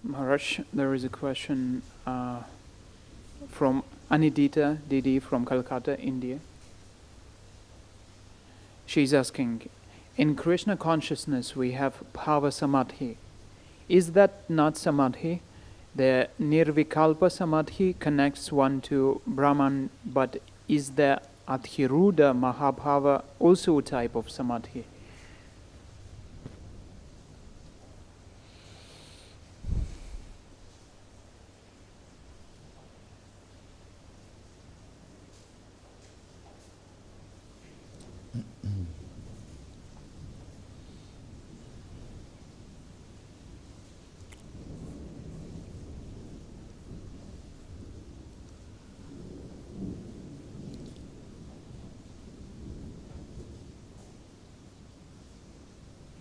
Maharaj, there is a question from Anidita Didi from Calcutta, India. She's asking, in Krishna consciousness we have bhava samadhi. Is that not samadhi? The nirvikalpa-samadhi connects one to Brahman, but is the adhirudha-mahabhava also a type of samadhi?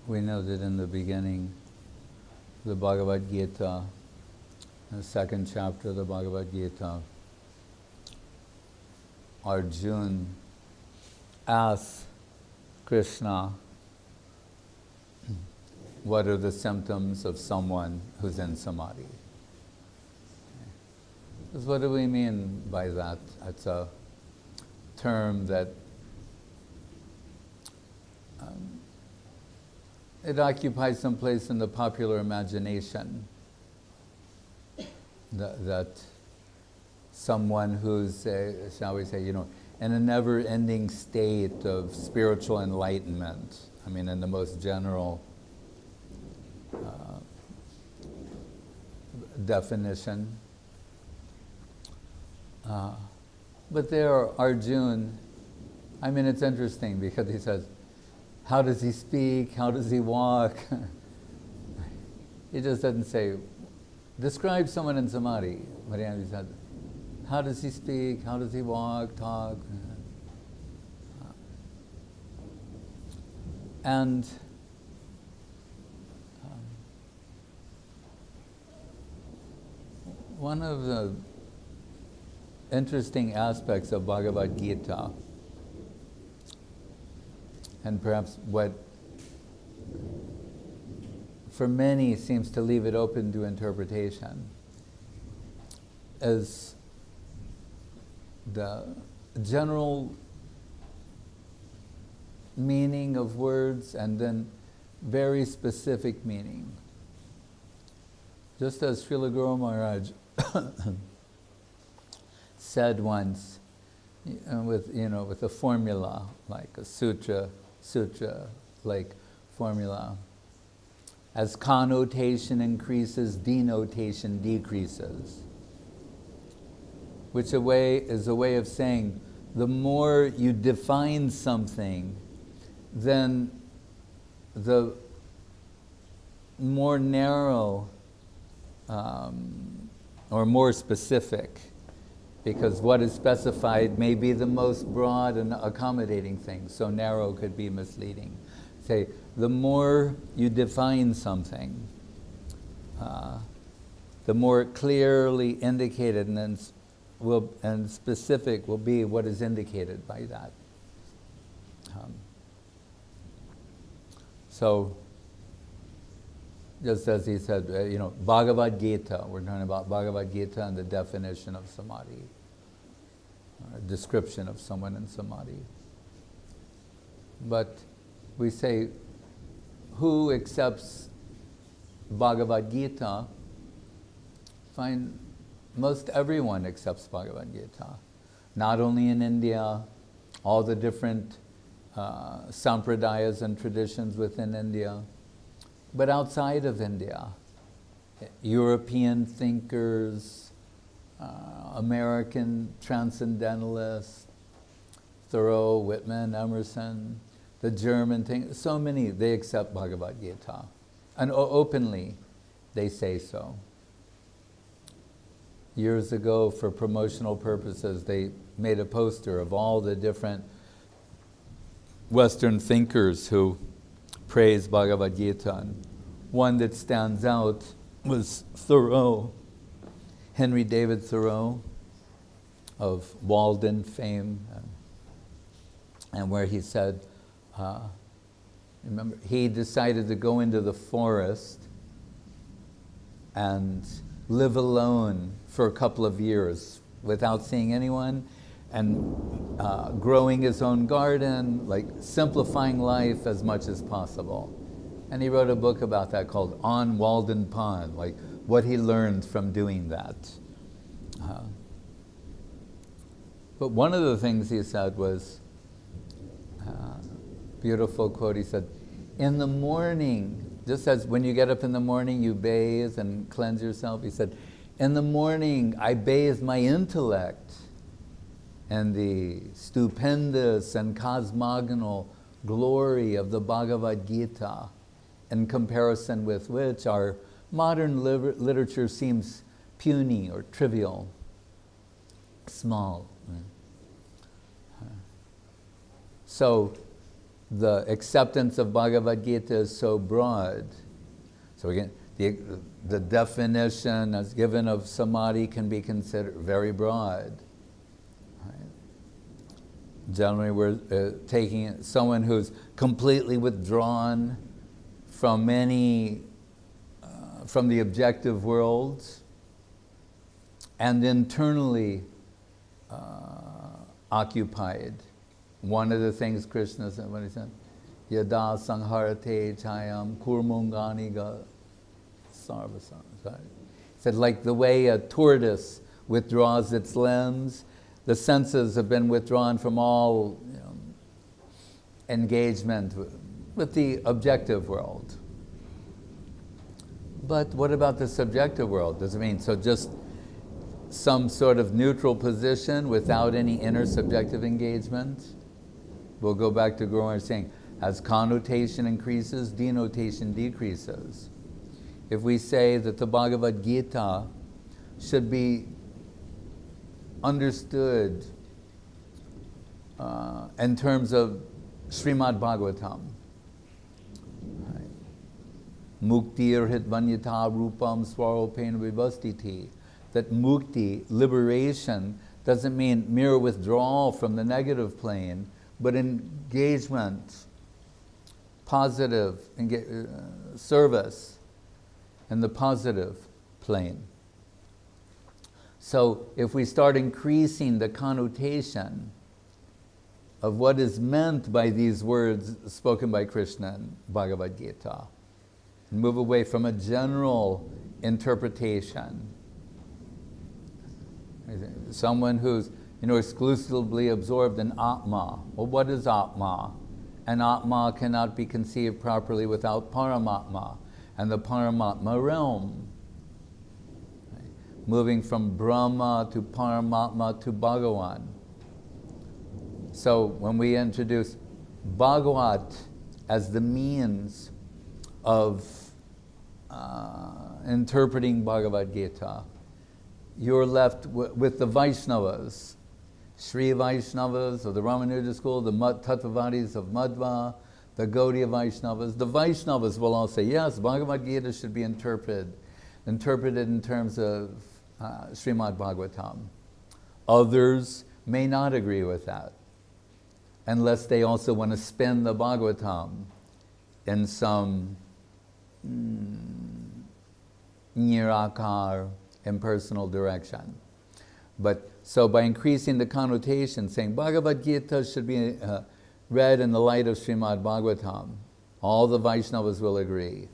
We know that in the beginning, the Bhagavad Gita, the second chapter of the Bhagavad Gita, Arjuna asks Krishna, what are the symptoms of someone who's in samadhi? Because what do we mean by that? It's a term that it occupies some place in the popular imagination. That someone who's, shall we say, in a never-ending state of spiritual enlightenment. I mean, in the most general definition. But there, Arjuna, I mean, it's interesting because he says, how does he speak? How does he walk? He just doesn't say, describe someone in samadhi. But he said, how does he speak? How does he walk, talk? And one of the interesting aspects of Bhagavad Gita, and perhaps what for many seems to leave it open to interpretation, is the general meaning of words and then very specific meaning. Just as Srila Guru Maharaj said once, with a formula, like a sutra-like formula, as connotation increases, denotation decreases. Which is a way of saying, the more you define something, then the more narrow or more specific, because what is specified may be the most broad and accommodating thing, so narrow could be misleading. Say, the more you define something, the more clearly indicated and specific will be what is indicated by that. So, just as he said, Bhagavad Gita, we're talking about Bhagavad Gita and the definition of samadhi, or a description of someone in samadhi. But we say, who accepts Bhagavad Gita? Find most everyone accepts Bhagavad Gita. Not only in India, all the different sampradayas and traditions within India, but outside of India. European thinkers, American transcendentalists, Thoreau, Whitman, Emerson, the German thinkers, so many, they accept Bhagavad Gita. And openly, they say so. Years ago, for promotional purposes, they made a poster of all the different Western thinkers who praise Bhagavad Gita. And one that stands out was Thoreau, Henry David Thoreau of Walden fame, and where he said, remember, he decided to go into the forest and live alone for a couple of years without seeing anyone, and growing his own garden, like simplifying life as much as possible. And he wrote a book about that called On Walden Pond, like what he learned from doing that. But one of the things he said was, beautiful quote, he said, in the morning, just as when you get up in the morning you bathe and cleanse yourself, he said, in the morning I bathe my intellect and the stupendous and cosmogonal glory of the Bhagavad Gita, in comparison with which our modern literature seems puny or trivial, small. So the acceptance of Bhagavad Gita is so broad. So again, the definition as given of samadhi can be considered very broad. Generally, we're taking someone who's completely withdrawn from from the objective world, and internally occupied. One of the things Krishna said, when he said, Yada sangharate chayam kurmunganiga sarvasam. He said, like the way a tortoise withdraws its limbs, the senses have been withdrawn from all engagement with the objective world. But what about the subjective world? Does it mean so just some sort of neutral position without any inner subjective engagement? We'll go back to Guru saying, as connotation increases, denotation decreases. If we say that the Bhagavad Gita should be understood in terms of Srimad Bhagavatam, Muktir hit vanyata rupam swaropen vivastiti, that mukti, liberation, doesn't mean mere withdrawal from the negative plane, but engagement, positive service in the positive plane. So if we start increasing the connotation of what is meant by these words spoken by Krishna in Bhagavad Gita, and move away from a general interpretation, someone who's exclusively absorbed in Atma. Well, what is Atma? And Atma cannot be conceived properly without Paramatma and the Paramatma realm. Moving from Brahma to Paramatma to Bhagavan. So when we introduce Bhagavat as the means of interpreting Bhagavad Gita, you're left with the Vaishnavas, Sri Vaishnavas of the Ramanuja school, the Tattvavadis of Madhva, the Gaudiya Vaishnavas. The Vaishnavas will all say, yes, Bhagavad Gita should be interpreted in terms of Srimad Bhagavatam. Others may not agree with that, unless they also want to spin the Bhagavatam in some nirakar, impersonal direction. But so by increasing the connotation, saying Bhagavad Gita should be read in the light of Srimad Bhagavatam, all the Vaishnavas will agree.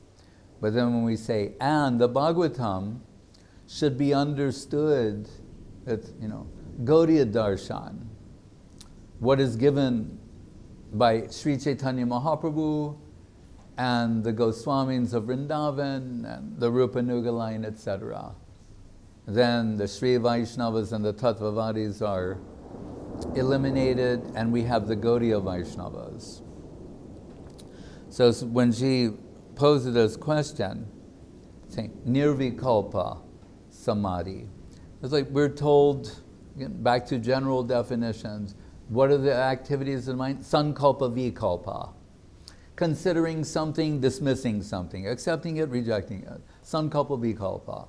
But then when we say, and the Bhagavatam should be understood at, Gaudiya Darshan, what is given by Sri Chaitanya Mahaprabhu and the Goswamis of Vrindavan and the Rupanuga line, etc. Then the Sri Vaishnavas and the Tattvavadis are eliminated, and we have the Gaudiya Vaishnavas. So when she posed this question, saying nirvikalpa-samadhi, it's like we're told, again, back to general definitions, what are the activities of mind? Sankalpa vikalpa. Considering something, dismissing something, accepting it, rejecting it. Sankalpa vikalpa.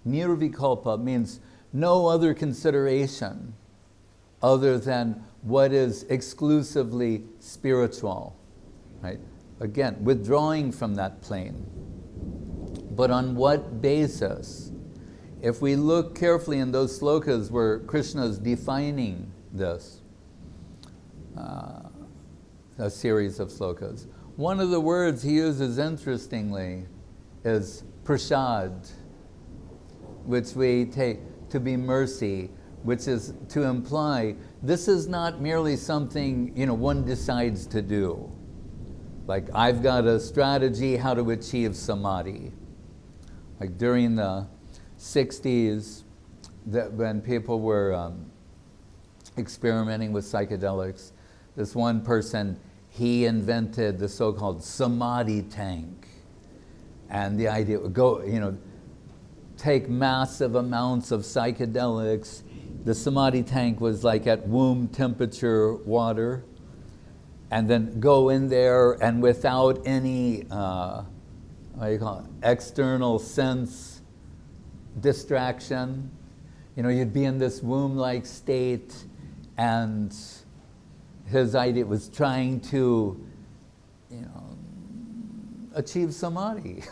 Nirvikalpa means no other consideration other than what is exclusively spiritual, right? Again, withdrawing from that plane. But on what basis? If we look carefully in those slokas where Krishna is defining this, a series of slokas, one of the words he uses interestingly is prasad, which we take to be mercy, which is to imply this is not merely something one decides to do. Like, I've got a strategy how to achieve samadhi. Like during the 60s, when people were experimenting with psychedelics, this one person, he invented the so-called samadhi tank. And the idea would go, take massive amounts of psychedelics. The samadhi tank was like at womb temperature water, and then go in there and without any external sense distraction, you'd be in this womb-like state, and his idea was trying to achieve samadhi.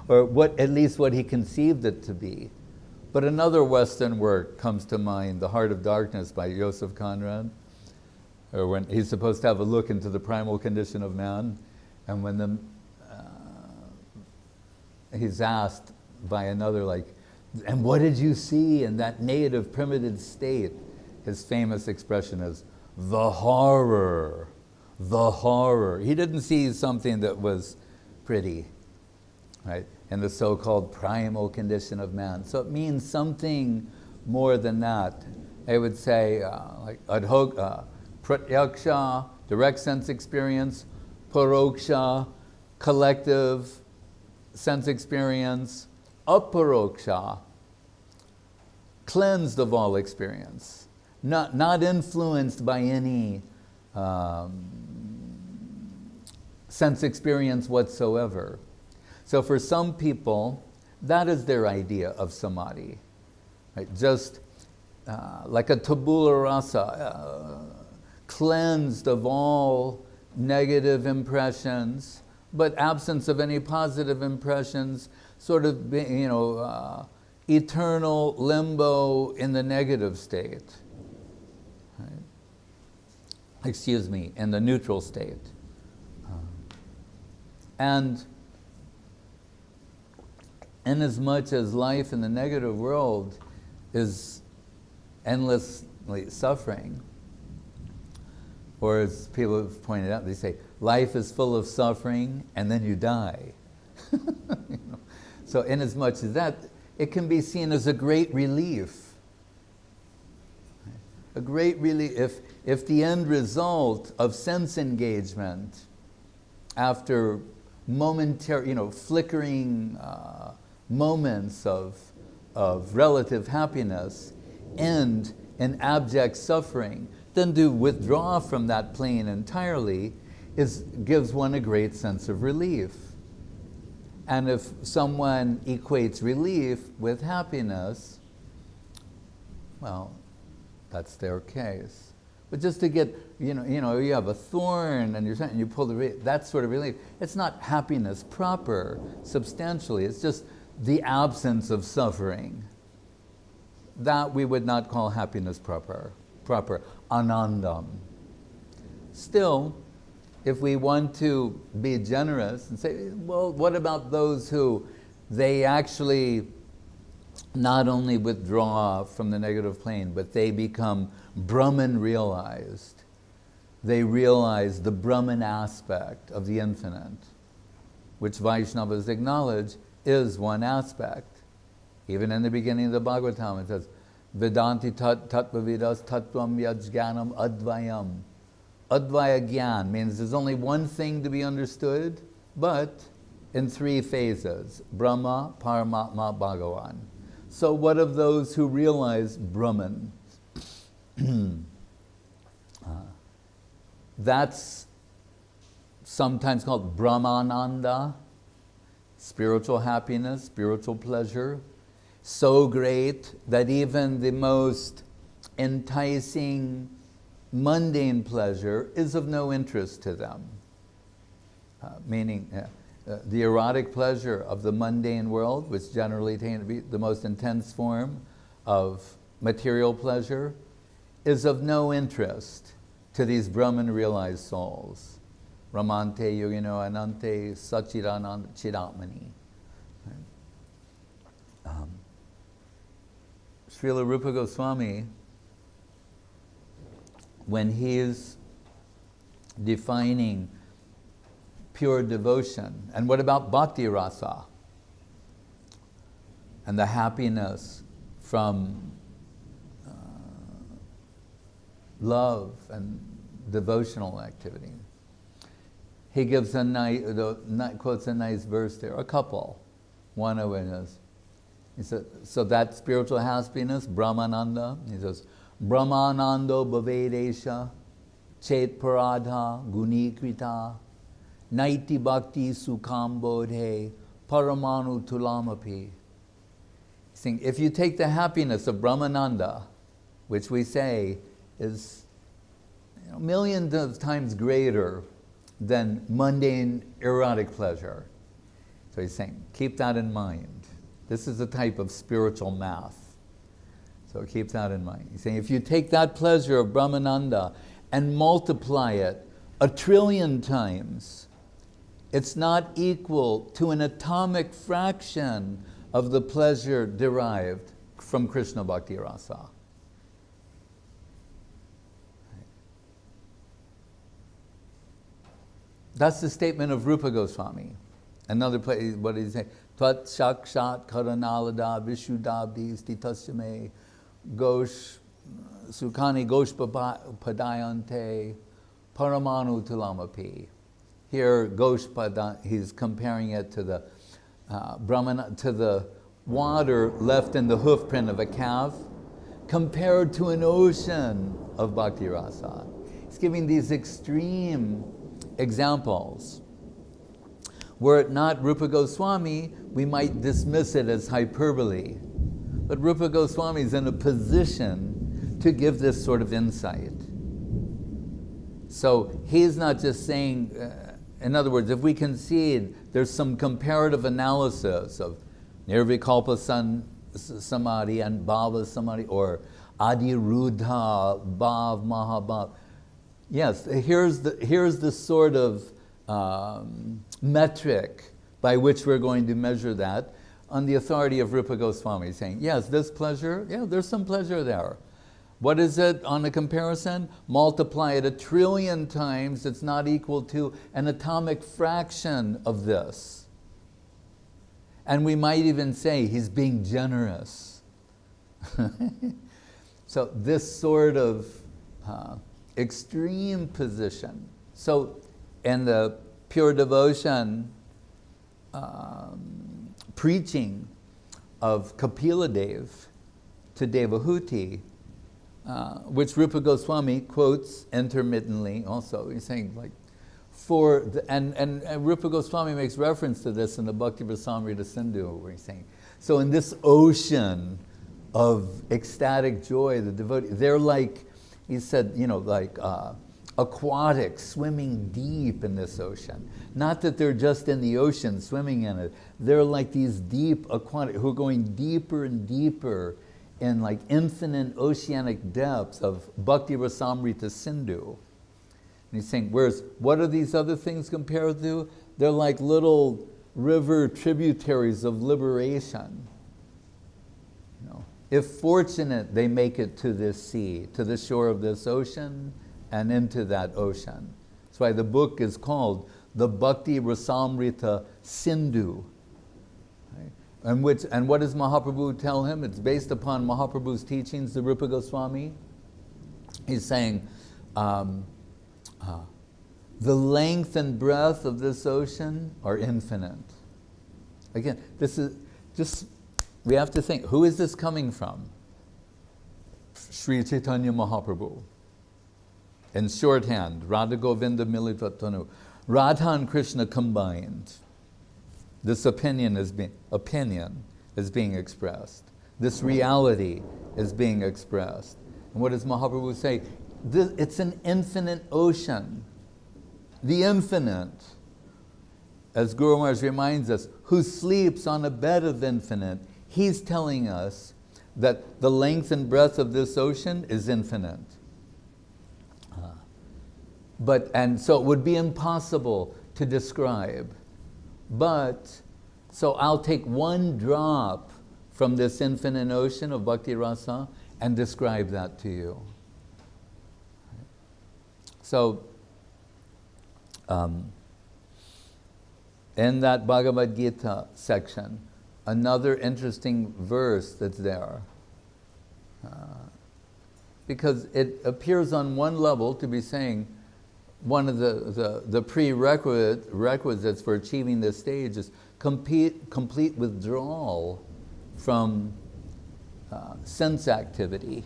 Or at least what he conceived it to be. But another Western work comes to mind, The Heart of Darkness by Joseph Conrad, or when he's supposed to have a look into the primal condition of man, and when he's asked by another, and what did you see in that native primitive state? His famous expression is, the horror, the horror. He didn't see something that was pretty, right? In the so-called primal condition of man. So it means something more than that. I would say pratyaksha, direct sense experience, paroksha, collective sense experience, aparoksha, cleansed of all experience, not influenced by any sense experience whatsoever. So for some people, that is their idea of samadhi, right? Just like a tabula rasa, cleansed of all negative impressions, but absence of any positive impressions, sort of, eternal limbo in the negative state, right? In the neutral state. And inasmuch as life in the negative world is endlessly suffering, or as people have pointed out, they say, life is full of suffering and then you die. So inasmuch as that, it can be seen as a great relief. A great relief if the end result of sense engagement after momentary, flickering moments of relative happiness end in abject suffering, then to withdraw from that plane entirely gives one a great sense of relief. And if someone equates relief with happiness, well, that's their case. But just to get, you have a thorn and you pull that sort of relief. It's not happiness proper, substantially. It's just the absence of suffering. That we would not call happiness proper, anandam. Still, if we want to be generous and say, well, what about those who they actually not only withdraw from the negative plane, but they become Brahman realized. They realize the Brahman aspect of the infinite, which Vaishnavas acknowledge is one aspect. Even in the beginning of the Bhagavatam, it says, Vedanti tattvavidas tattvam yajganam advayam. Advaya Gyan means there's only one thing to be understood, but in three phases, Brahma, Paramatma, Bhagavan. So what of those who realize Brahman? That's sometimes called Brahmananda, spiritual happiness, spiritual pleasure, so great that even the most enticing mundane pleasure is of no interest to them. Meaning, the erotic pleasure of the mundane world, which generally tend to be the most intense form of material pleasure, is of no interest to these Brahman realized souls. Ramante yogino anante sachidanand chidatmani. Srila Rupa Goswami, when he is defining pure devotion, and what about bhakti rasa? And the happiness from love and devotional activity. He gives quotes a nice verse there, a couple. One of it is, he said, so that spiritual happiness, Brahmananda, he says, Brahmanando bhavedesha, chet paradha gunikrita, naiti bhakti sukham bodhe, paramanu tulamapi. Saying, if you take the happiness of Brahmananda, which we say is millions of times greater than mundane erotic pleasure. So he's saying, keep that in mind. This is a type of spiritual math. So keep that in mind. He's saying, if you take that pleasure of Brahmananda and multiply it 1 trillion times, it's not equal to an atomic fraction of the pleasure derived from Krishna Bhakti Rasa. That's the statement of Rupa Goswami. Another place, what did he say? Tvat shakshat karanalada vishuddhabdi stitasyame gosh sukhani gosh padayante paramanu tulamapi. Here, gosh pada, he's comparing it to the Brahmana, to the water left in the hoof print of a calf, compared to an ocean of bhakti rasa. He's giving these extreme examples. Were it not Rupa Goswami, we might dismiss it as hyperbole. But Rupa Goswami is in a position to give this sort of insight. So he's not just saying, in other words, if we concede there's some comparative analysis of nirvikalpa-samadhi and bhava-samadhi, or adhirudha-mahabhava. Yes, here's the sort of metric by which we're going to measure that on the authority of Rupa Goswami, saying, yes, this pleasure, yeah, there's some pleasure there. What is it on a comparison? Multiply it 1 trillion times, it's not equal to an atomic fraction of this. And we might even say he's being generous. So this sort of extreme position. So in the pure devotion preaching of Kapila Dev to Devahuti, which Rupa Goswami quotes intermittently also. He's saying, like, and Rupa Goswami makes reference to this in the Bhakti Rasamrita Sindhu, where he's saying, so in this ocean of ecstatic joy, the devotee, they're like, he said, like aquatic, swimming deep in this ocean. Not that they're just in the ocean swimming in it. They're like these deep aquatic, who are going deeper and deeper in like infinite oceanic depths of Bhakti Rasamrita Sindhu. And he's saying, whereas, what are these other things compared to? They're like little river tributaries of liberation. If fortunate, they make it to this sea, to the shore of this ocean, and into that ocean. That's why the book is called the Bhakti Rasamrita Sindhu. Right? And what does Mahaprabhu tell him? It's based upon Mahaprabhu's teachings, the Rupa Goswami. He's saying, the length and breadth of this ocean are infinite. Again, this is just, we have to think, who is this coming from? Sri Chaitanya Mahaprabhu. In shorthand, Radha Govinda Militatanu. Radha and Krishna combined. This opinion is being expressed. This reality is being expressed. And what does Mahaprabhu say? It's an infinite ocean. The infinite. as Guru Maharaj reminds us, who sleeps on a bed of infinite, he's telling us that the length and breadth of this ocean is infinite. And so it would be impossible to describe. But, so I'll take one drop from this infinite ocean of Bhakti Rasa and describe that to you. So, in that Bhagavad Gita section, another interesting verse that's there, because it appears on one level to be saying one of the prerequisites for achieving this stage is complete withdrawal from sense activity,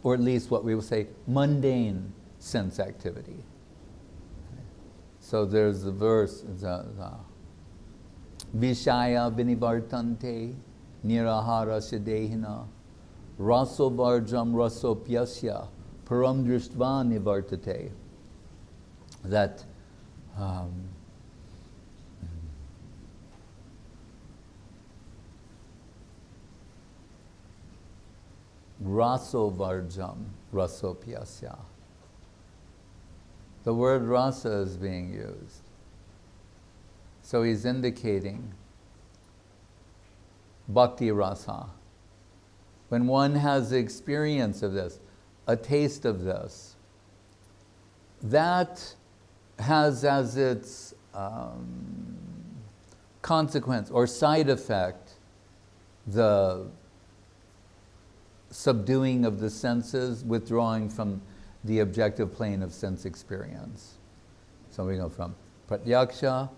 or at least what we would say mundane sense activity. So there's the verse, Vishaya vinivartante nirahara sidehina raso varjam rasopyasya param drishtva nivartate. That raso varjam rasopyasya. The word rasa is being used. So he's indicating bhakti rasa. When one has the experience of this, a taste of this, that has as its consequence or side effect the subduing of the senses, withdrawing from the objective plane of sense experience. So we go from pratyaksha,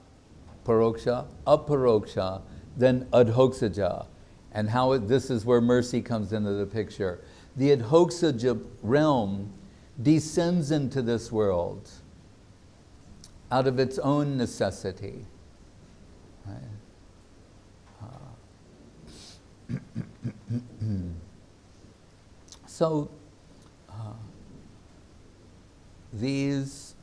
paroksha, aparoksha, then adhoksaja. And how this is where mercy comes into the picture. The adhoksaja realm descends into this world out of its own necessity. So, these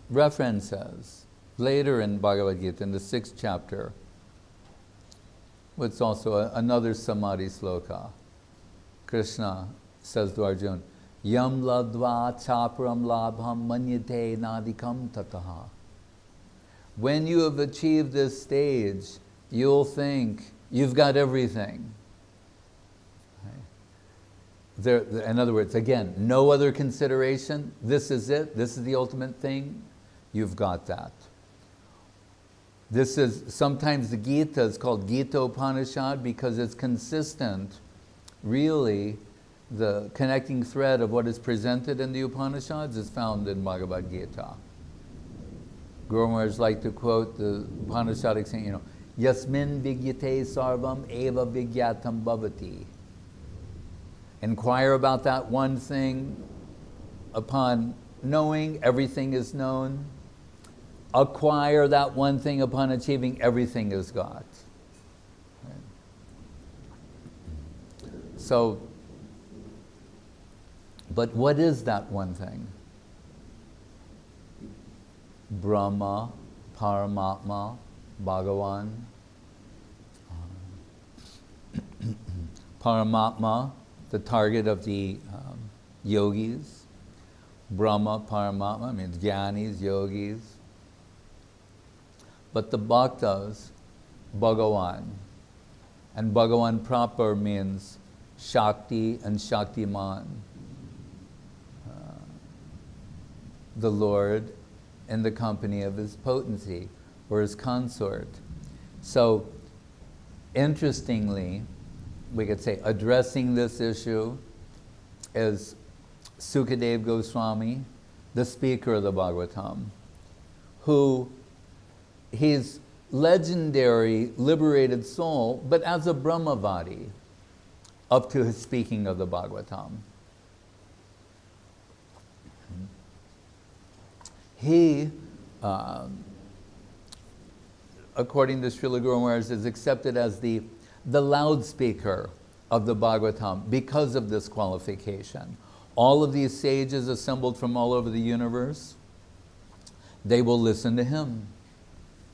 references later in Bhagavad Gita, in the 6th chapter, it's also another samadhi sloka. Krishna says to Arjuna, Yam ladva chaparam labham manyate nadikam tataha. When you have achieved this stage, you'll think you've got everything. In other words, again, no other consideration. This is it. This is the ultimate thing. You've got that. This is, sometimes the Gita is called Gita Upanishad because it's consistent, really, the connecting thread of what is presented in the Upanishads is found in Bhagavad Gita. Guru Maharaj like to quote the Upanishadic saying, Yasmin vigyate sarvam eva vigyatam bhavati. Inquire about that one thing. Upon knowing, everything is known. Acquire that one thing. Upon achieving, everything is got. So, but what is that one thing? Brahma, Paramatma, Bhagavan. Paramatma, the target of the yogis. Brahma, Paramatma, means jnanis, yogis. But the bhaktas, Bhagavan. And Bhagavan proper means Shakti and Shaktiman. The Lord in the company of his potency or his consort. So, interestingly, we could say addressing this issue is Sukadeva Goswami, the speaker of the Bhagavatam, who he's legendary liberated soul, but as a Brahmavadi, up to his speaking of the Bhagavatam. He, according to Srila Guru Maharaj, is accepted as the loudspeaker of the Bhagavatam because of this qualification. All of these sages assembled from all over the universe, they will listen to him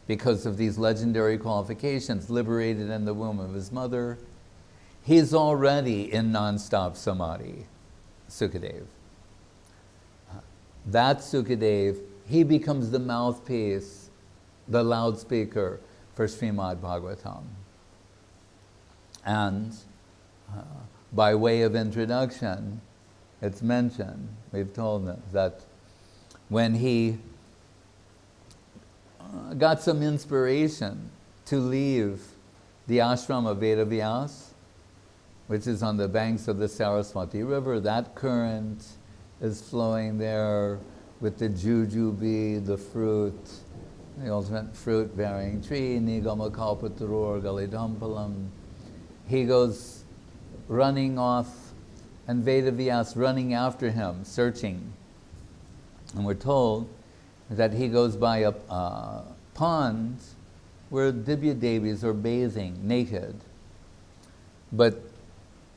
because of these legendary qualifications, liberated in the womb of his mother. He's already in non-stop samadhi, Sukadev. That Sukadev, he becomes the mouthpiece, the loudspeaker for Srimad Bhagavatam. And by way of introduction, it's mentioned, we've told them, that when he got some inspiration to leave the ashram of Vedavyas, which is on the banks of the Saraswati River, that current is flowing there with the jujube, the fruit, the ultimate fruit-bearing tree, nirvikalpa-samadhi galidampalam. He goes running off, and Vedavyas running after him, searching. And we're told that he goes by a pond where Divya Devis are bathing naked, but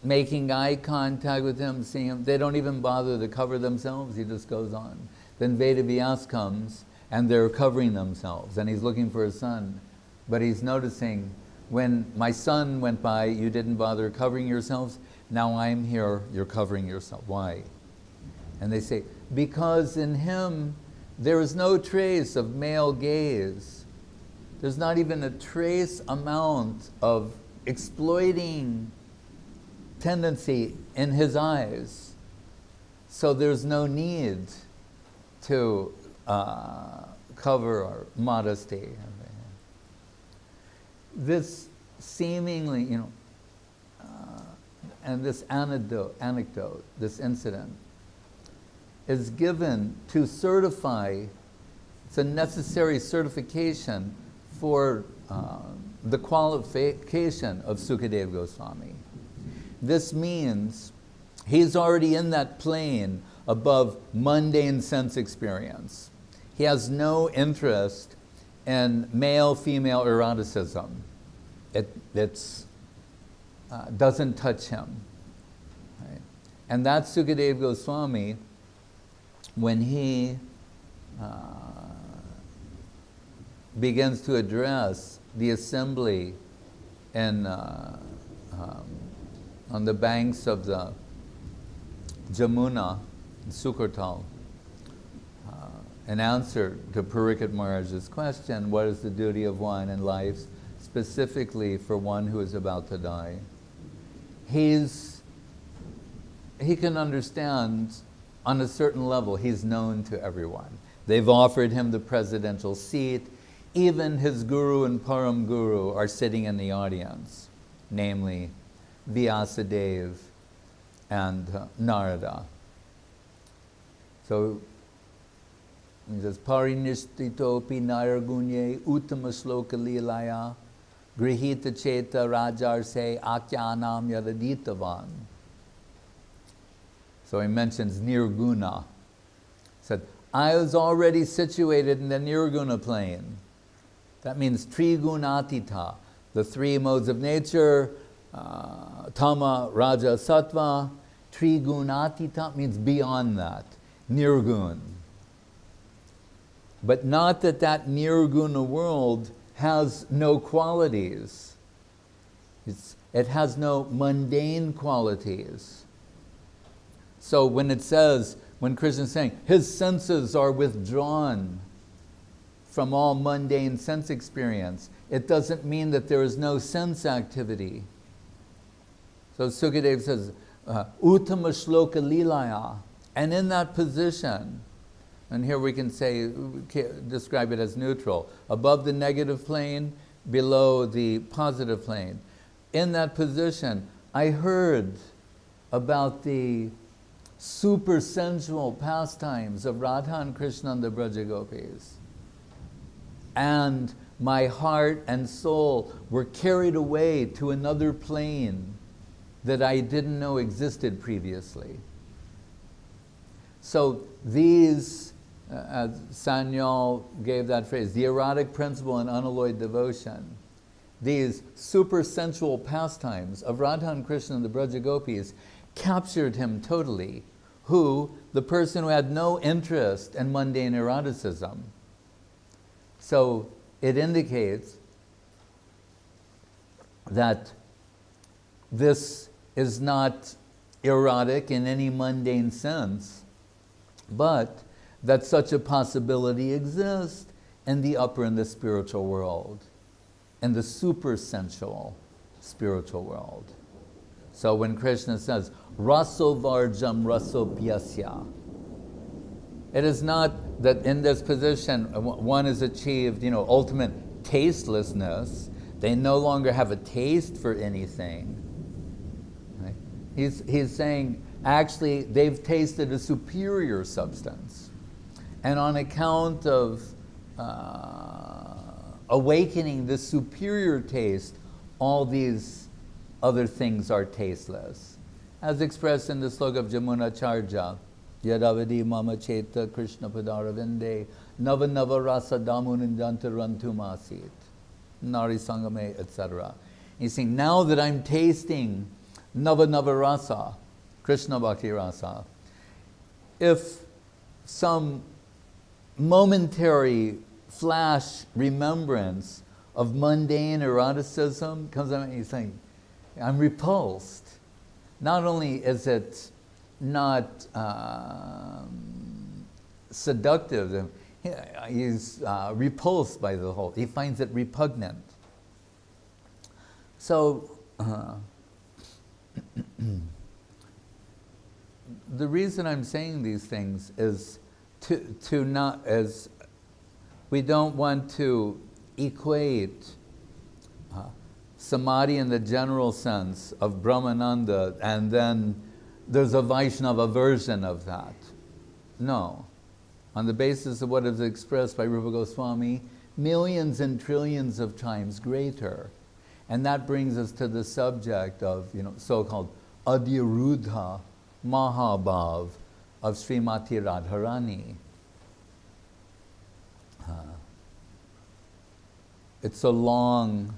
making eye contact with him, seeing him. They don't even bother to cover themselves, he just goes on. Then Vedavyas comes, and they're covering themselves, and he's looking for his son. But he's noticing, when my son went by, you didn't bother covering yourselves. Now I'm here, you're covering yourself. Why? And they say, because in him, there is no trace of male gaze. There's not even a trace amount of exploiting tendency in his eyes. So there's no need to cover or modesty. This seemingly, and this anecdote, this incident, is given to certify, it's a necessary certification for the qualification of Sukadev Goswami. This means he's already in that plane above mundane sense experience. He has no interest in male-female eroticism. It doesn't touch him. Right? And that Sukadev Goswami, when he begins to address the assembly in, on the banks of the Jamuna, Sukartal, in answer to Parikshit Maharaj's question, what is the duty of one in life, specifically for one who is about to die? He can understand on a certain level, he's known to everyone. They've offered him the presidential seat. Even his guru and param guru are sitting in the audience, namely Vyasadeva and Narada. So he says, Parinistitopi Naragunye Uttama Shloka Lilaya Grihita Cheta Rajarse Akyanam Yadaditavan. So he mentions Nirguna. He said, I was already situated in the Nirguna plane. That means Trigunatita, the three modes of nature, Tama, Raja, Sattva. Trigunatita means beyond that, Nirgun. But not that that Nirguna world has no qualities. It has no mundane qualities. So when it says, when Krishna is saying, his senses are withdrawn from all mundane sense experience, it doesn't mean that there is no sense activity. So Sukadev says, Uttama Shloka Lilaya. And in that position, and here we can say, describe it as neutral, above the negative plane, below the positive plane. In that position, I heard about the super sensual pastimes of Radha and Krishna and the Braja Gopis. And my heart and soul were carried away to another plane that I didn't know existed previously. So these, as Sanyal gave that phrase, the erotic principle in unalloyed devotion, these super sensual pastimes of Radha and Krishna and the Braja Gopis captured him totally. Who, the person who had no interest in mundane eroticism, So it indicates that this is not erotic in any mundane sense, but that such a possibility exists in the upper and the spiritual world, in the supersensual spiritual world. So when Krishna says, raso varjam raso pyasya, it is not that in this position one has achieved, ultimate tastelessness. They no longer have a taste for anything. Right? He's saying, actually, they've tasted a superior substance. And on account of awakening this superior taste, all these other things are tasteless. As expressed in the sloka of Jamuna Charja, Yadavadi mama cheta Krishna padaravinde nava nava rasa damunindanta rantumasit nari sangame, etc. He's saying, now that I'm tasting nava nava rasa, Krishna bhakti rasa, if some momentary flash remembrance of mundane eroticism comes out, and he's saying, I'm repulsed. Not only is it not seductive, he's repulsed by the whole. He finds it repugnant. So, the reason I'm saying these things is to not, as we don't want to equate samadhi in the general sense of Brahmananda, and then there's a Vaishnava version of that. No. On the basis of what is expressed by Rupa Goswami, millions and trillions of times greater. And that brings us to the subject of, so-called adhirudha-mahabhava of Srimati Radharani. It's a long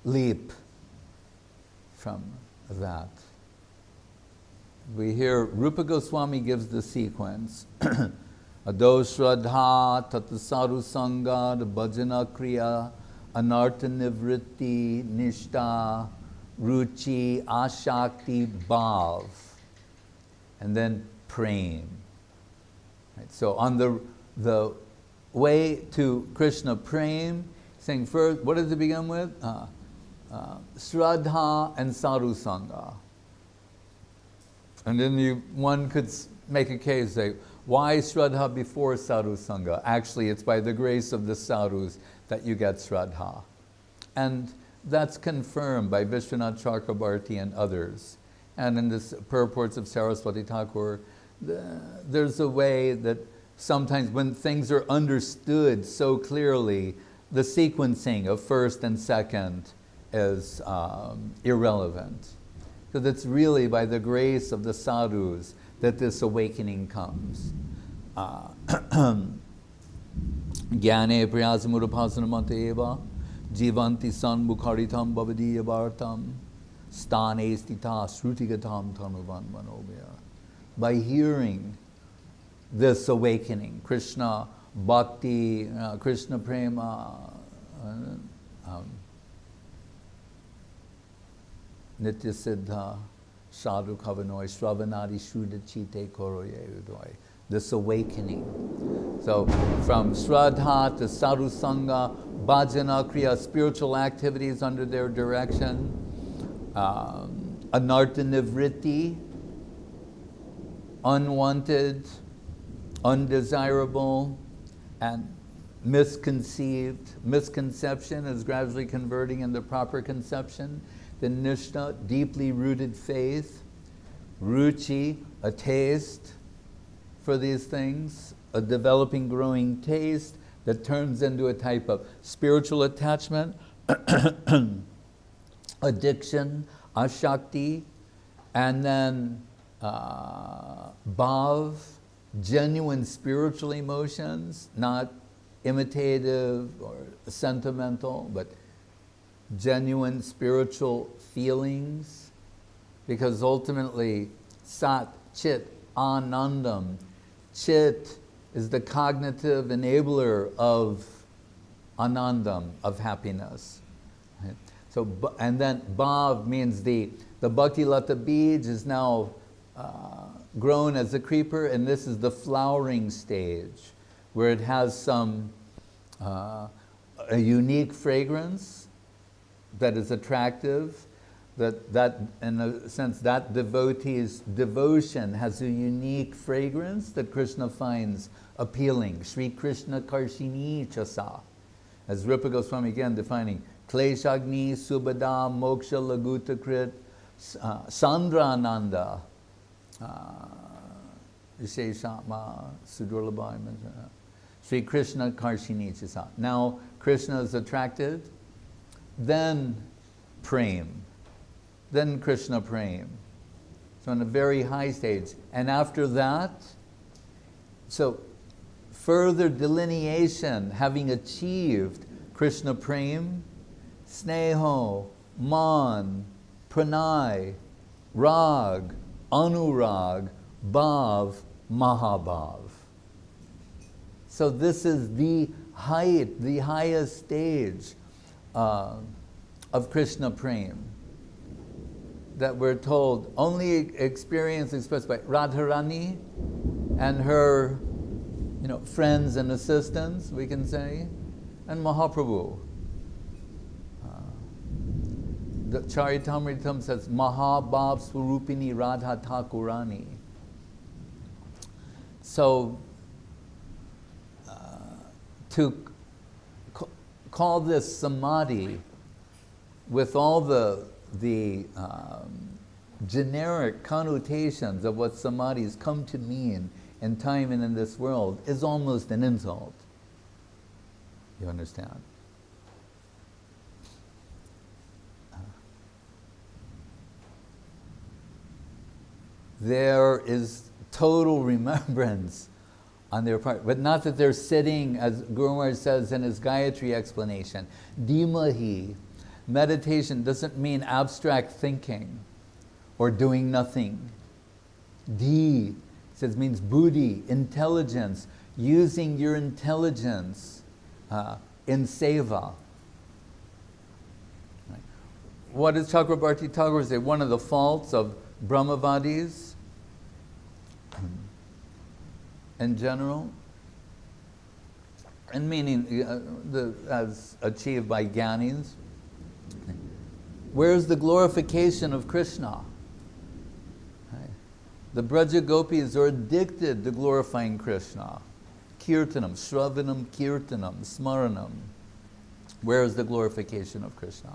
leap from that. We hear Rupa Goswami gives the sequence. Ado Shraddha Tatasaru Sangha Bhajana Kriya Anartha Nivritti Nishta Ruchi Ashakti Bhav, and then Prem. Right, so on the way to Krishna Prem, saying first, what does it begin with? Shraddha and Sadhu Sangha. And then one could make a case, say, why Shraddha before Sadhu Sangha? Actually, it's by the grace of the sadhus that you get Shraddha. And that's confirmed by Vishwanath Chakrabarti and others. And in the purports of Saraswati Thakur, there's a way that sometimes when things are understood so clearly, the sequencing of first and second is irrelevant. Because it's really by the grace of the sadhus that this awakening comes. Jnane priyasmurapasanamatha eva jivanti sanmukharitam bhavadiya bhartam stane stita srutigatam tanuvan manobhya. By hearing this awakening, Krishna Bhakti, Krishna Prema, Nitya Siddha, Sadhu Kavanoi, Shravanadi Shuddha Chite Koroye Udoy. This awakening. So from Shraddha to Sadhu Sangha, Bhajana Kriya, spiritual activities under their direction, Anartha Nivritti, unwanted, undesirable, and misconception is gradually converting into proper conception. The Nishta, deeply rooted faith. Ruchi, a taste for these things, a developing, growing taste that turns into a type of spiritual attachment. Addiction, ashakti, and then bhav, genuine spiritual emotions, not imitative or sentimental, but genuine spiritual feelings, because ultimately sat chit anandam, chit is the cognitive enabler of anandam, of happiness. Right? So, and then bhav means the bhakti lata bij is now grown as a creeper, and this is the flowering stage, where it has some a unique fragrance that is attractive, that in a sense that devotee's devotion has a unique fragrance that Krishna finds appealing. Sri Krishna Karshini Chasa. As Rupa Goswami again defining, Kleshagni Subhada Moksha Laguta Krit Sandrananda Visheshama Sudurlabhai Sri Krishna Karshini Chasa. Now Krishna is attracted, then Prem. Then Krishna Prem. So in a very high stage. And after that, so further delineation, having achieved Krishna Prem, Sneho, Man, Pranay, Rag, Anurag, Bhav, Mahabhav. So this is the height, the highest stage of Krishna Prem that we're told only experience expressed by Radharani and her, friends and assistants, we can say, and Mahaprabhu. The Charitamritam says, Mahabhav Swarupini Radha Thakurani. So, to call this samadhi with all the generic connotations of what samadhis come to mean in time and in this world is almost an insult. You understand? There is total remembrance on their part, but not that they're sitting, as Guru Maharaj says in his Gayatri explanation, Dhimahi. Meditation doesn't mean abstract thinking or doing nothing. Dhi says means buddhi, intelligence, using your intelligence in seva. Right. What does Chakrabarti Thakur say? One of the faults of Brahmavadis in general, and meaning as achieved by Gyanis, where's the glorification of Krishna? Right. The Braja Gopis are addicted to glorifying Krishna. Kirtanam, Shravanam, Kirtanam, Smaranam. Where is the glorification of Krishna?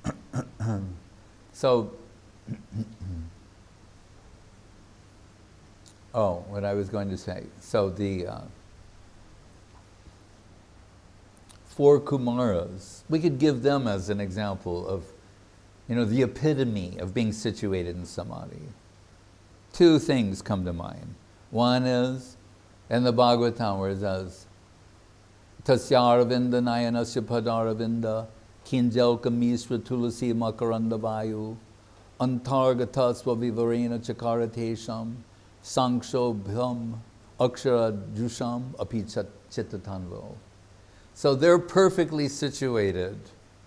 Right. So, what I was going to say. So the 4 Kumaras, we could give them as an example of, the epitome of being situated in samadhi. 2 things come to mind. One is, in the Bhagavatam, where it says, Tasyaravinda nayanasya padaravinda kinjalka misra tulasi makaranda vayu antargatasva vivarena chakaratesham sanksho bham akshara jusham api chittatanvo. So they're perfectly situated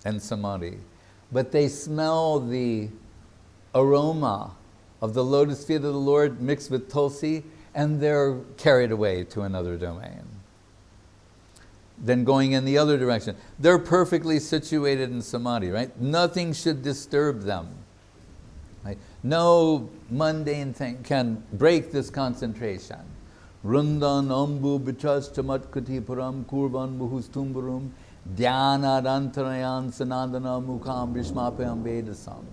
in samadhi, but they smell the aroma of the lotus feet of the Lord mixed with tulsi, and they're carried away to another domain. Then going in the other direction. They're perfectly situated in samadhi, right? Nothing should disturb them. Right? No mundane thing can break this concentration. Rundan ambu bichas chamatkuti param kurvan muhustumbarum dhyana rantarayan sanandana mukham vishmapayam vedasam.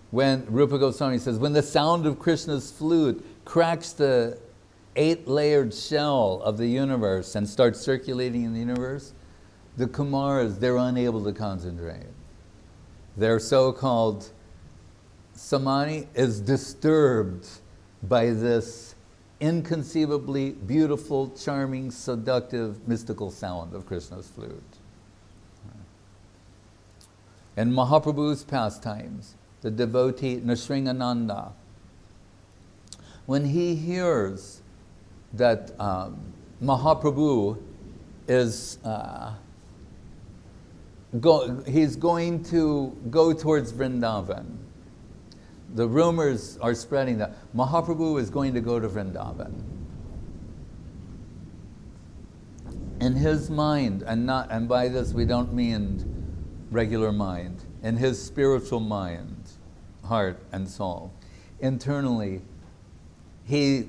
When Rupa Goswami says, when the sound of Krishna's flute cracks the 8-layered shell of the universe and starts circulating in the universe, the Kumaras, they're unable to concentrate. Their so-called samadhi is disturbed by this inconceivably beautiful, charming, seductive, mystical sound of Krishna's flute. In Mahaprabhu's pastimes, the devotee Nrsingananda, when he hears that Mahaprabhu is he's going to go towards Vrindavan. The rumors are spreading that Mahaprabhu is going to go to Vrindavan. In his mind, and by this we don't mean regular mind, in his spiritual mind, heart and soul, internally,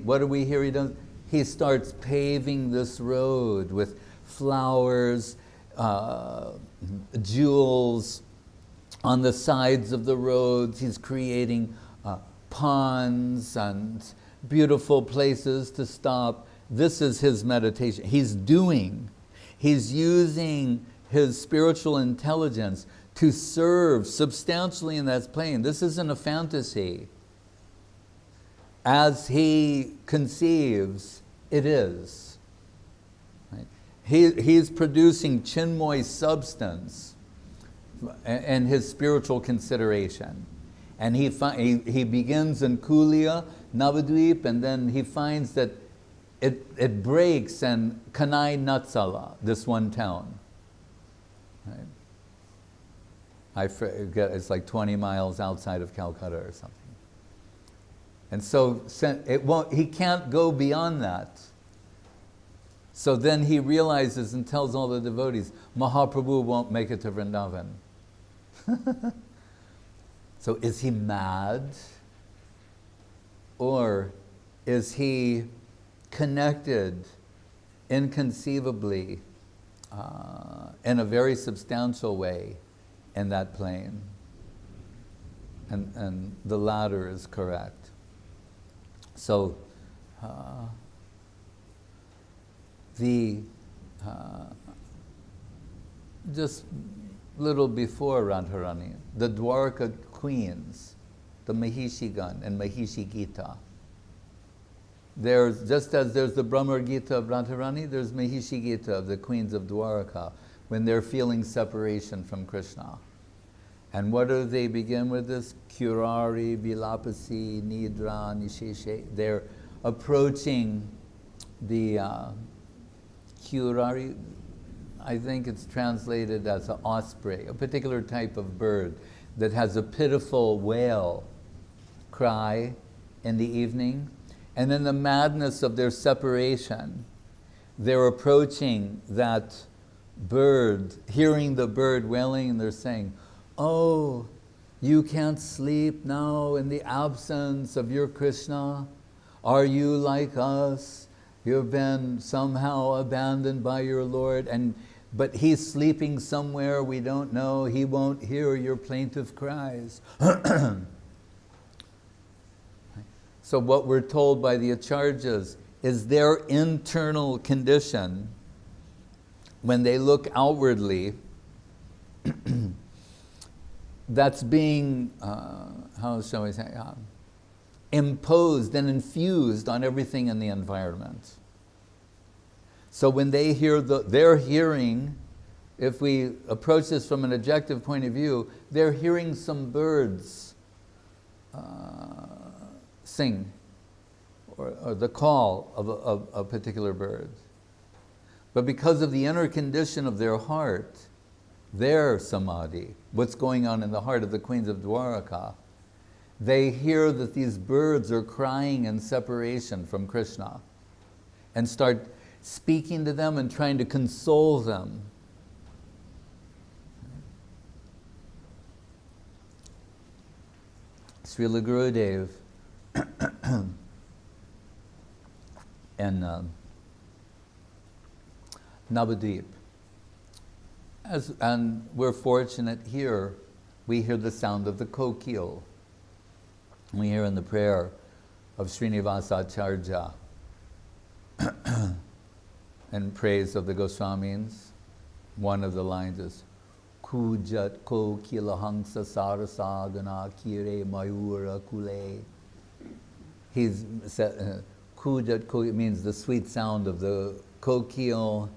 what do we hear he does? He starts paving this road with flowers, jewels on the sides of the roads. He's creating ponds and beautiful places to stop. This is his meditation. He's using his spiritual intelligence to serve substantially in that plane. This isn't a fantasy. As he conceives, it is. Right? He's producing chinmoy substance and his spiritual consideration. And he begins in Kulia, Navadvip, and then he finds that it breaks in Kanai Natsala, this one town. Right? I forget, it's like 20 miles outside of Calcutta or something. And so he can't go beyond that. So then he realizes and tells all the devotees, Mahaprabhu won't make it to Vrindavan. So is he mad? Or is he connected inconceivably in a very substantial way in that plane? And the latter is correct. So just little before Radharani, the Dwarka queens, the Mahishigan and Mahishi Gita. Just as there's the Brahma Gita of Radharani, there's Mahishi Gita of the queens of Dwarka, when they're feeling separation from Krishna. And what do they begin with this? Kurari, Vilapasi, Nidra, Nisheshe. They're approaching the Kurari, I think it's translated as an osprey, a particular type of bird that has a pitiful wail cry in the evening. And in the madness of their separation, they're approaching that bird, hearing the bird wailing, and they're saying, oh, you can't sleep now in the absence of your Krishna? Are you like us? You've been somehow abandoned by your Lord, but he's sleeping somewhere we don't know. He won't hear your plaintive cries. So what we're told by the Acharyas is their internal condition, when they look outwardly, that's being, how shall we say, imposed and infused on everything in the environment. So when they hear they're hearing, if we approach this from an objective point of view, they're hearing some birds sing, or the call of a particular bird. But because of the inner condition of their heart, their samadhi, what's going on in the heart of the queens of Dwaraka, they hear that these birds are crying in separation from Krishna and start speaking to them and trying to console them. Srila Gurudev in Navadvip. And we're fortunate here, we hear the sound of the kokil. We hear in the prayer of Srinivasa Acharya in praise of the Goswamis, one of the lines is, Kujat kokila hangsa sarasagana kire mayura kule. He's said, Kujat kokila means the sweet sound of the kokil,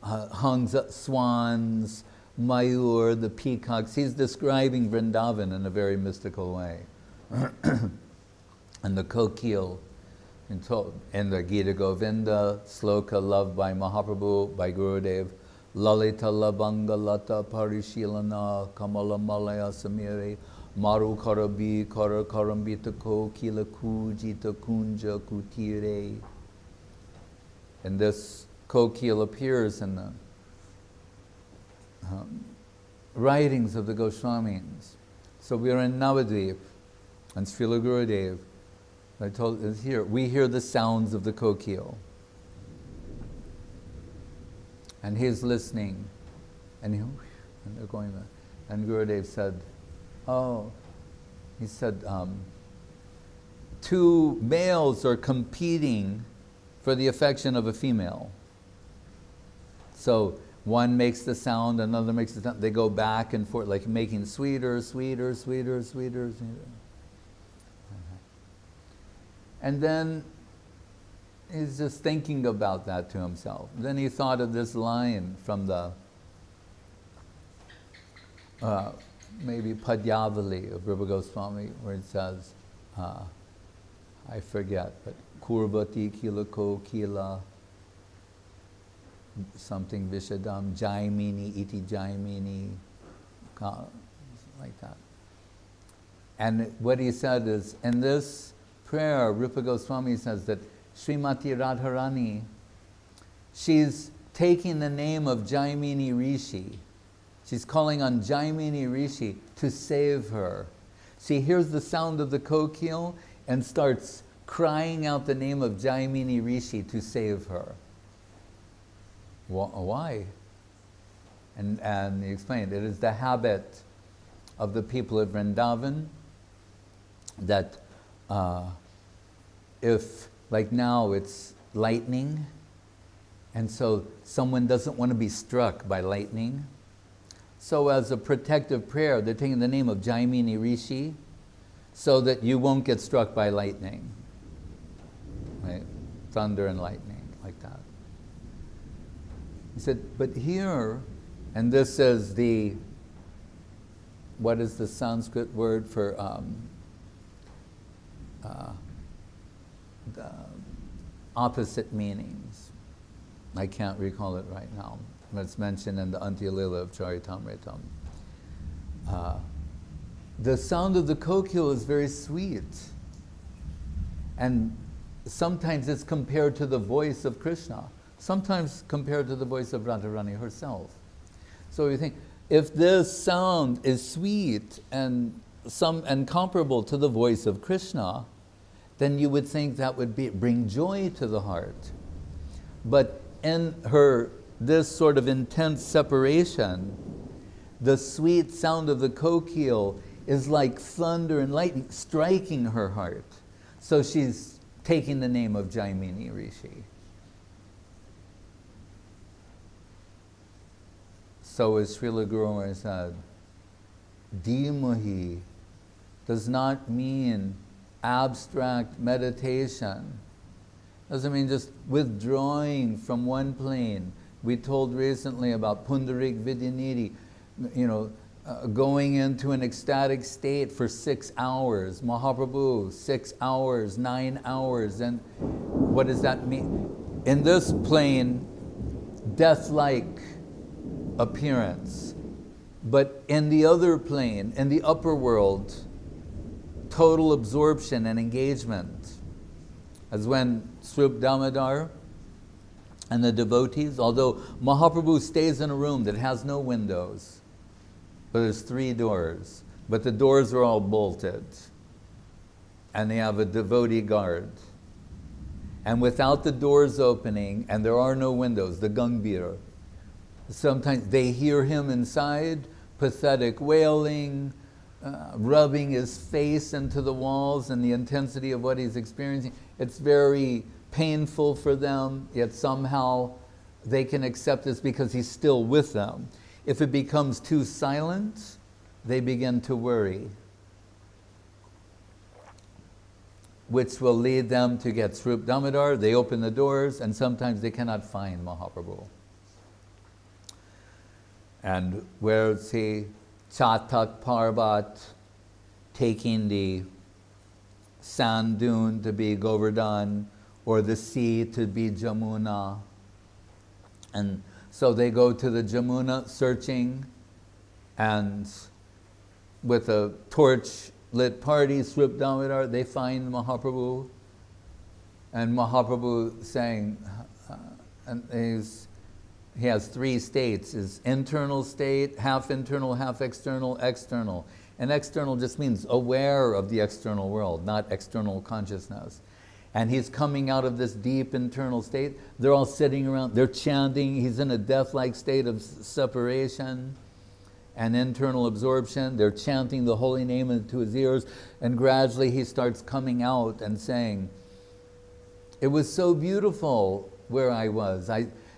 hangsa swans, mayur, the peacocks. He's describing Vrindavan in a very mystical way. And the kokil, in the Gita Govinda, sloka loved by Mahaprabhu, by Gurudev, Lalita Labanga Lata Parishilana Kamala Malaya Samire Maru Karabi Kara Karambita Ko Kila Kujita Kunja Kutire. And this kokil appears in the writings of the Goswamis. So we are in Navadvip, and Srila Gurudev, I told is here. We hear the sounds of the kokil. And he's listening, and they're going there. And Gurudev said, he said, two males are competing for the affection of a female. So one makes the sound, another makes the sound. They go back and forth, like making sweeter, sweeter, sweeter, sweeter, sweeter. And then he's just thinking about that to himself. Then he thought of this line from the maybe Padyavali of Rupa Goswami, where it says, I forget, but Kurvati Kila Ko Kila something Vishadam Jaimini Iti Jaimini, like that. And what he said is, in this prayer, Rupa Goswami says that Srimati Radharani, she's taking the name of Jaimini Rishi. She's calling on Jaimini Rishi to save her. She hears the sound of the kokil and starts crying out the name of Jaimini Rishi to save her. Why? And he explained, it is the habit of the people of Vrindavan that if, like now, it's lightning, and so someone doesn't want to be struck by lightning. So as a protective prayer, they're taking the name of Jaimini Rishi so that you won't get struck by lightning. Right? Thunder and lightning, like that. He said, but here, and this is the, what is the Sanskrit word for the opposite meanings? I can't recall it right now. It's mentioned in the Antya-lila of Charitamritam. The sound of the kokil is very sweet. And sometimes it's compared to the voice of Krishna. Sometimes compared to the voice of Radharani herself. So you think, if this sound is sweet and comparable to the voice of Krishna, then you would think that would bring joy to the heart. But in this sort of intense separation, the sweet sound of the kokil is like thunder and lightning striking her heart. So she's taking the name of Jaimini Rishi. So as Srila Guru Maharaj said, Dhimahi does not mean abstract meditation. Doesn't mean just withdrawing from one plane. We told recently about Pundarik Vidyanidhi, going into an ecstatic state for 6 hours. Mahaprabhu, 6 hours, 9 hours. And what does that mean? In this plane, death-like appearance. But in the other plane, in the upper world, total absorption and engagement. As when Srup Damodar and the devotees, although Mahaprabhu stays in a room that has no windows, but there's 3 doors, but the doors are all bolted, and they have a devotee guard. And without the doors opening, and there are no windows, the Gangbhira, sometimes they hear him inside, pathetic wailing, rubbing his face into the walls and the intensity of what he's experiencing. It's very painful for them, yet somehow they can accept this because he's still with them. If it becomes too silent, they begin to worry, which will lead them to get Srup Damodar. They open the doors, and sometimes they cannot find Mahaprabhu. And where is he? Chatak Parbat, taking the sand dune to be Govardhan, or the sea to be Jamuna. And so they go to the Jamuna searching, and with a torch-lit party, Swarup Damodar, they find Mahaprabhu. And Mahaprabhu saying, and he has three states: his internal state, half internal, half external, external. And external just means aware of the external world, not external consciousness. And he's coming out of this deep internal state. They're all sitting around, they're chanting. He's in a death-like state of separation and internal absorption. They're chanting the holy name into his ears, and gradually he starts coming out and saying, "It was so beautiful where I was.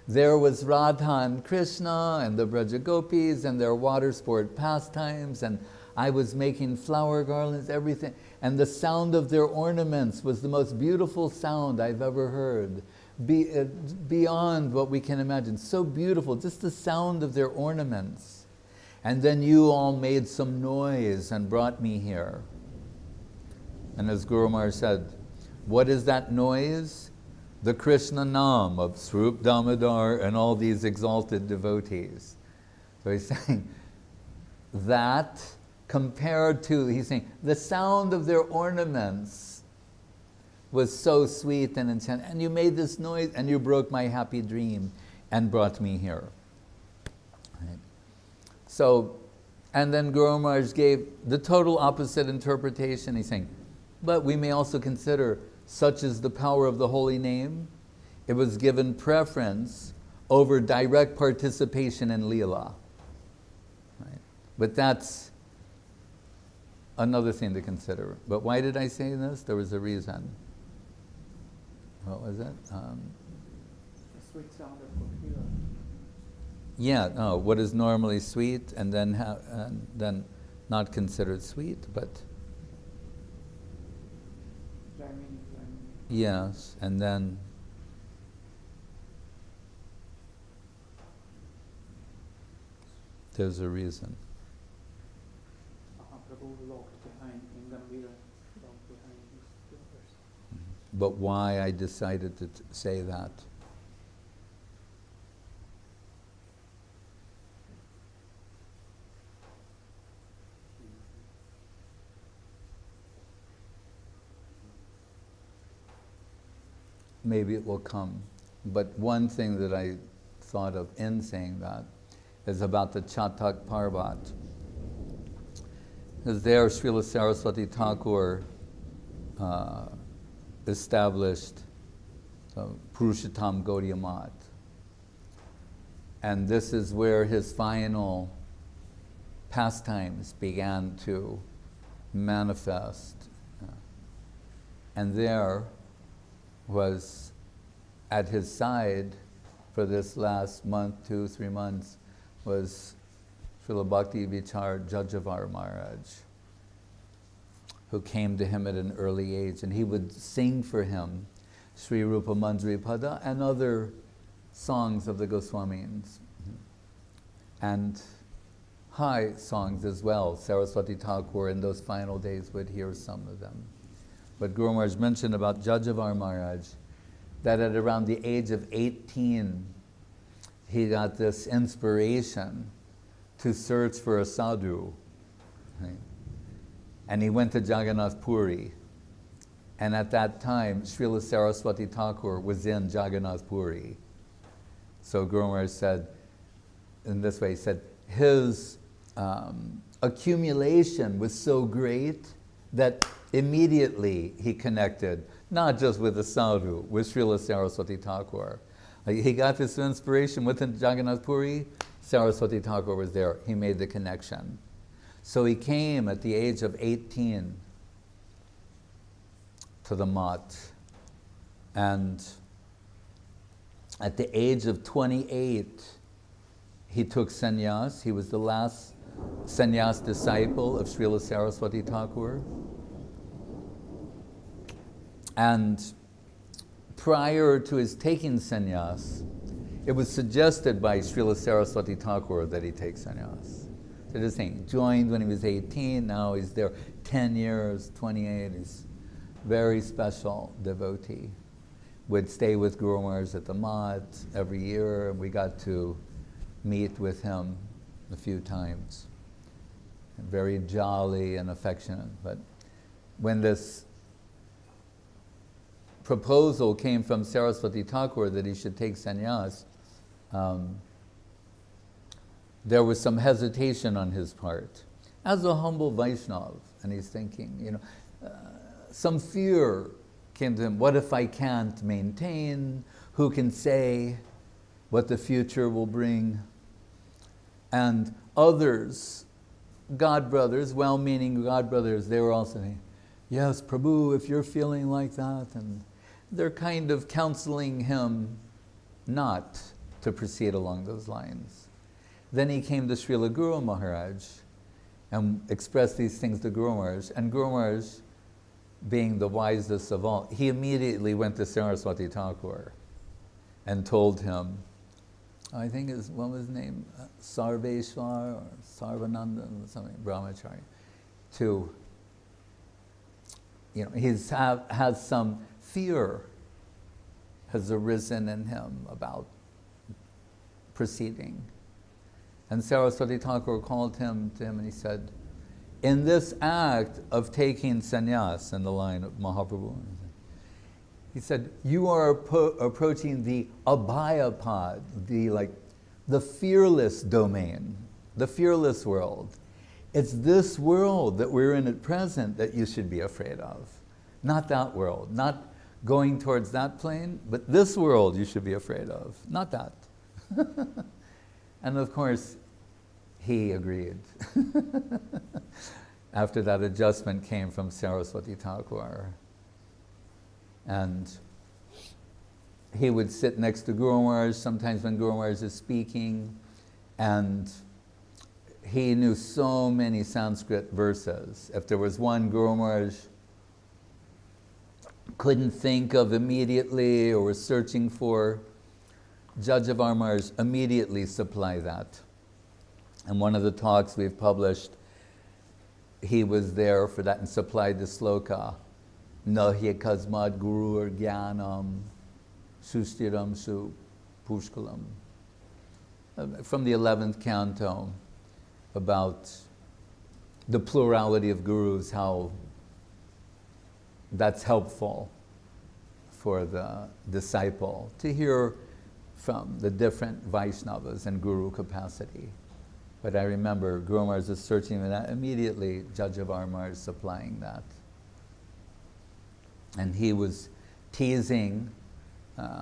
There was Radha and Krishna and the Braja Gopis and their water sport pastimes, and I was making flower garlands, everything. And the sound of their ornaments was the most beautiful sound I've ever heard. Beyond what we can imagine. So beautiful, just the sound of their ornaments. And then you all made some noise and brought me here." And as Guru Maharaj said, what is that noise? The Krishna Nam of Swarup Damodar and all these exalted devotees. So he's saying that compared to, he's saying, the sound of their ornaments was so sweet and enchanting. And you made this noise and you broke my happy dream and brought me here. Right. So, and then Guru Maharaj gave the total opposite interpretation. He's saying, but we may also consider, such is the power of the holy name, it was given preference over direct participation in Leela. Right? But that's another thing to consider. But why did I say this? There was a reason. What was it? The sweet sound of Kokila. Yeah, no, what is normally sweet and then not considered sweet, but yes, and then there's a reason. But why I decided to say that? Maybe it will come. But one thing that I thought of in saying that is about the Chatak Parvat. Because there Srila Saraswati Thakur established Purushottam Gaudiya Math. And this is where his final pastimes began to manifest. And there was at his side for this last month, 2-3 months, was Srila Bhakti Vichara Jajjvara Maharaj, who came to him at an early age, and he would sing for him Sri Rupa Manjari Pada and other songs of the Goswamis, and high songs as well. Saraswati Thakur in those final days would hear some of them. But Guru Maharaj mentioned about Jajjvara Maharaj, that at around the age of 18, he got this inspiration to search for a sadhu. Right? And he went to Jagannath Puri. And at that time, Srila Saraswati Thakur was in Jagannath Puri. So Guru Maharaj said, in this way, he said, his accumulation was so great that immediately he connected, not just with the sadhu, with Srila Saraswati Thakur. He got this inspiration within Jagannath Puri, Saraswati Thakur was there. He made the connection. So he came at the age of 18 to the Math. And at the age of 28, he took sannyas. He was the last sannyas disciple of Srila Saraswati Thakur. And prior to his taking sannyas, it was suggested by Srila Saraswati Thakur that he take sannyas. So this thing, joined when he was 18, now he's there 10 years, 28, he's very special devotee. Would stay with Guru Maharaj at the Mat every year, and we got to meet with him a few times. Very jolly and affectionate. But when this proposal came from Saraswati Thakur that he should take sannyas, there was some hesitation on his part. As a humble Vaishnava, and he's thinking, some fear came to him. What if I can't maintain? Who can say what the future will bring? And others, God brothers, well-meaning God brothers, they were also saying, yes, Prabhu, if you're feeling like that. And they're kind of counseling him not to proceed along those lines. Then he came to Srila Guru Maharaj and expressed these things to Guru Maharaj. And Guru Maharaj, being the wisest of all, he immediately went to Saraswati Thakur and told him, I think what was his name? Sarveshwar or Sarvananda or something, Brahmachari, to, he's has some fear has arisen in him about proceeding. And Saraswati Thakur called him to him and he said, in this act of taking sannyas in the line of Mahaprabhu, he said, you are approaching the abhayapad, the fearless domain, the fearless world. It's this world that we're in at present that you should be afraid of. Not that world, not going towards that plane, but this world you should be afraid of, not that. And of course, he agreed. After that adjustment came from Saraswati Thakur. And he would sit next to Guru Maharaj sometimes when Guru Maharaj is speaking, and he knew so many Sanskrit verses. If there was one Guru Maharaj couldn't think of immediately or was searching for, Jajjvara Maharaj immediately supply that. And one of the talks we've published, he was there for that and supplied the sloka. Nahya kasmad guru or jnanam sustiram su pushkalam. From the 11th canto, about the plurality of gurus, how that's helpful for the disciple to hear from the different Vaishnavas and guru capacity. But I remember Guru Maharaj was searching for that, immediately Jajjvara Maharaj supplying that. And he was teasing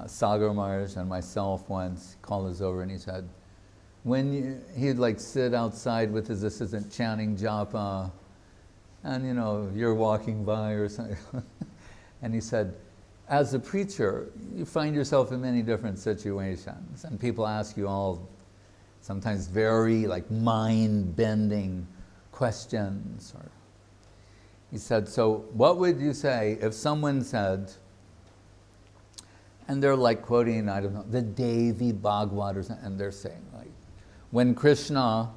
Sagar Maharaj and myself once, called us over and he said, he'd sit outside with his assistant chanting japa, and you're walking by or something. And he said, as a preacher, you find yourself in many different situations, and people ask you all sometimes very mind-bending questions. He said, so what would you say if someone said, and they're quoting, I don't know, the Devi Bhagavad or something, and they're saying when Krishna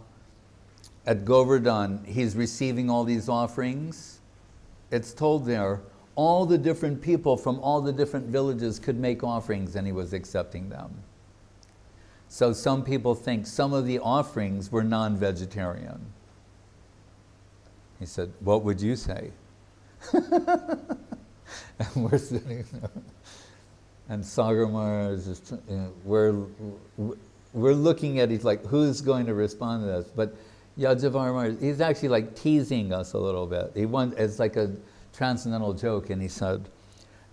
at Govardhan, he's receiving all these offerings, it's told there, all the different people from all the different villages could make offerings and he was accepting them. So some people think some of the offerings were non-vegetarian. He said, what would you say? And we're sitting there. And Sagar Maharaj is, we're looking at it who's going to respond to this? But Jajjvara Maharaj, he's actually teasing us a little bit. It's like a transcendental joke, and he said,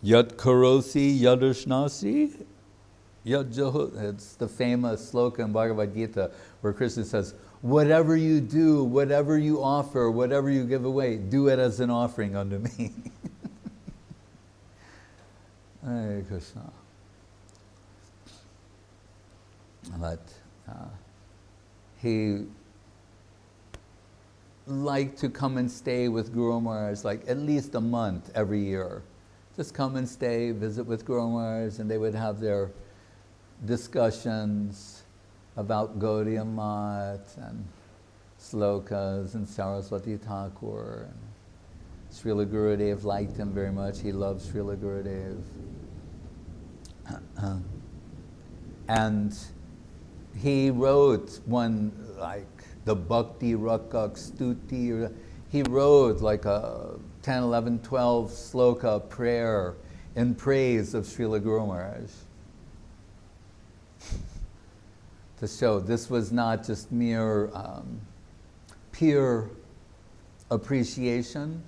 Yat karosi yadashnasi, yat jahu. It's the famous sloka in Bhagavad Gita where Krishna says, whatever you do, whatever you offer, whatever you give away, do it as an offering unto me. Hare Krishna. But he liked to come and stay with Guru Maharaj at least a month every year. Just come and stay, visit with Guru Maharaj, and they would have their discussions about Gaudiya Mat and slokas and Saraswati Thakur and Srila Gurudev liked him very much. He loved Srila Gurudev. And he wrote one, like the Bhakti Rakak Stuti, he wrote like a 10, 11, 12 sloka prayer in praise of Srila Guru Maharaj. To show this was not just mere pure appreciation,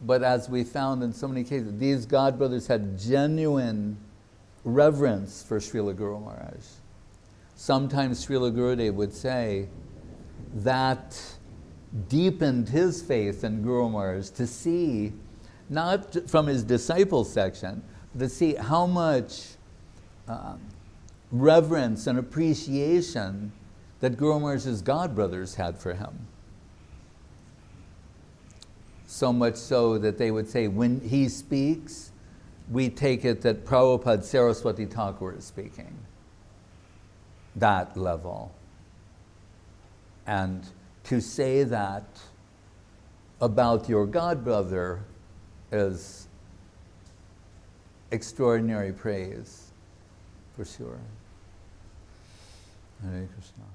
but as we found in so many cases, these godbrothers had genuine reverence for Srila Guru Maharaj. Sometimes Srila Gurudev would say that deepened his faith in Guru Maharaj to see, not from his disciple section, to see how much reverence and appreciation that Guru Maharaj's godbrothers had for him. So much so that they would say, when he speaks, we take it that Prabhupada Saraswati Thakur is speaking. That level. And to say that about your godbrother is extraordinary praise, for sure. Hare Krishna.